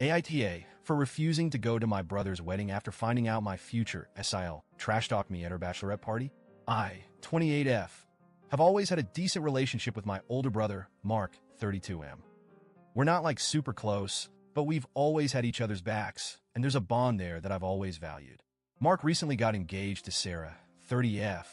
AITA for refusing to go to my brother's wedding after finding out my future SIL trash-talked me at her bachelorette party. I, 28F, have always had a decent relationship with my older brother, Mark, 32M. We're not like super close, but we've always had each other's backs, and there's a bond there that I've always valued. Mark recently got engaged to Sarah, 30F.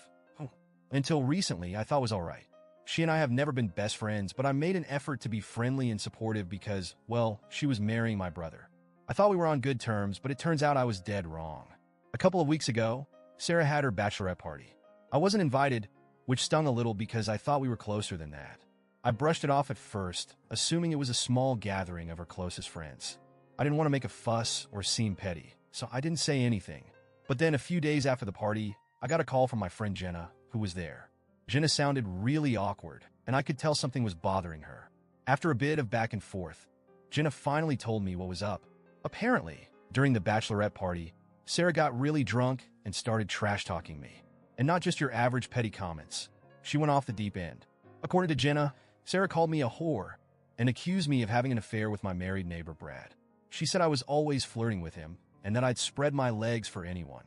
Until recently, I thought was alright. She and I have never been best friends, but I made an effort to be friendly and supportive because, well, she was marrying my brother. I thought we were on good terms, but it turns out I was dead wrong. A couple of weeks ago, Sarah had her bachelorette party. I wasn't invited, which stung a little because I thought we were closer than that. I brushed it off at first, assuming it was a small gathering of her closest friends. I didn't want to make a fuss or seem petty, so I didn't say anything. But then a few days after the party, I got a call from my friend Jenna, who was there. Jenna sounded really awkward, and I could tell something was bothering her. After a bit of back and forth, Jenna finally told me what was up. Apparently, during the bachelorette party, Sarah got really drunk and started trash-talking me. And not just your average petty comments. She went off the deep end. According to Jenna, Sarah called me a whore and accused me of having an affair with my married neighbor, Brad. She said I was always flirting with him and that I'd spread my legs for anyone.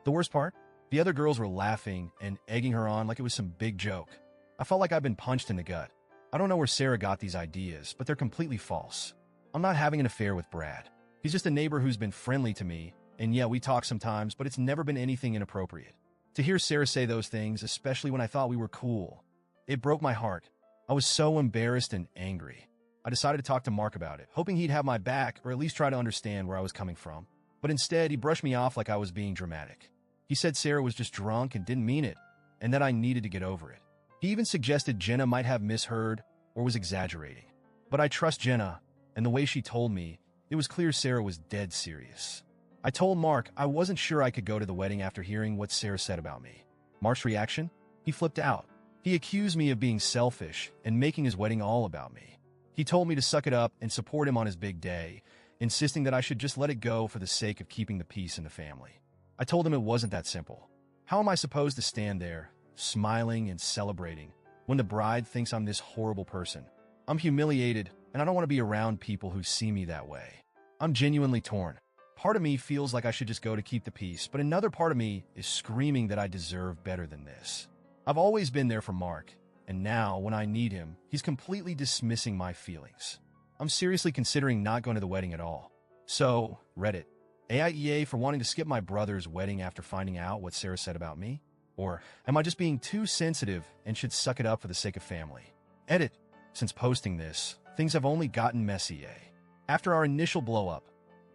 The worst part? The other girls were laughing and egging her on like it was some big joke. I felt like I'd been punched in the gut. I don't know where Sarah got these ideas, but they're completely false. I'm not having an affair with Brad. He's just a neighbor who's been friendly to me, and yeah, we talk sometimes, but it's never been anything inappropriate. To hear Sarah say those things, especially when I thought we were cool, it broke my heart. I was so embarrassed and angry. I decided to talk to Mark about it, hoping he'd have my back or at least try to understand where I was coming from. But instead, he brushed me off like I was being dramatic. He said Sarah was just drunk and didn't mean it, and that I needed to get over it. He even suggested Jenna might have misheard or was exaggerating. But I trust Jenna, and the way she told me, it was clear Sarah was dead serious. I told Mark I wasn't sure I could go to the wedding after hearing what Sarah said about me. Mark's reaction? He flipped out. He accused me of being selfish and making his wedding all about me. He told me to suck it up and support him on his big day, insisting that I should just let it go for the sake of keeping the peace in the family. I told him it wasn't that simple. How am I supposed to stand there, smiling and celebrating, when the bride thinks I'm this horrible person? I'm humiliated, and I don't want to be around people who see me that way. I'm genuinely torn. Part of me feels like I should just go to keep the peace, but another part of me is screaming that I deserve better than this. I've always been there for Mark, and now, when I need him, he's completely dismissing my feelings. I'm seriously considering not going to the wedding at all. So, Reddit. AITA for wanting to skip my brother's wedding after finding out what Sarah said about me? Or am I just being too sensitive and should suck it up for the sake of family? Edit. Since posting this, things have only gotten messy. After our initial blow-up,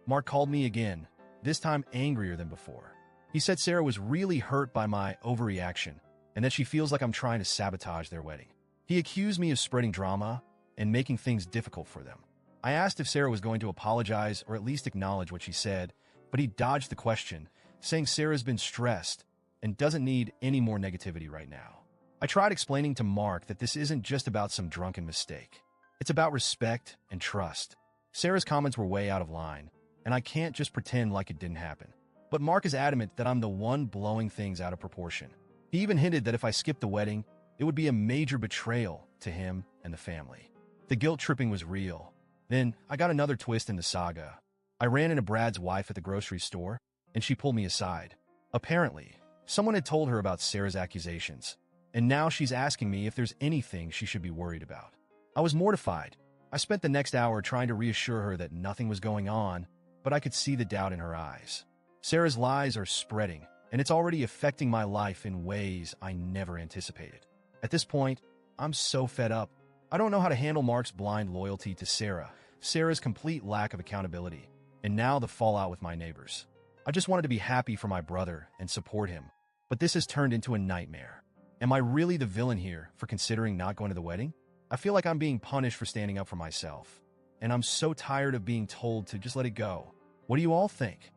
Mark called me again, this time angrier than before. He said Sarah was really hurt by my overreaction and that she feels like I'm trying to sabotage their wedding. He accused me of spreading drama and making things difficult for them. I asked if Sarah was going to apologize or at least acknowledge what she said, but he dodged the question, saying Sarah's been stressed and doesn't need any more negativity right now. I tried explaining to Mark that this isn't just about some drunken mistake. It's about respect and trust. Sarah's comments were way out of line, and I can't just pretend like it didn't happen. But Mark is adamant that I'm the one blowing things out of proportion. He even hinted that if I skipped the wedding, it would be a major betrayal to him and the family. The guilt tripping was real. Then I got another twist in the saga. I ran into Brad's wife at the grocery store, and she pulled me aside. Apparently, someone had told her about Sarah's accusations, and now she's asking me if there's anything she should be worried about. I was mortified. I spent the next hour trying to reassure her that nothing was going on, but I could see the doubt in her eyes. Sarah's lies are spreading, and it's already affecting my life in ways I never anticipated. At this point, I'm so fed up. I don't know how to handle Mark's blind loyalty to Sarah, Sarah's complete lack of accountability, and now the fallout with my neighbors. I just wanted to be happy for my brother and support him, but this has turned into a nightmare. Am I really the villain here for considering not going to the wedding? I feel like I'm being punished for standing up for myself, and I'm so tired of being told to just let it go. What do you all think?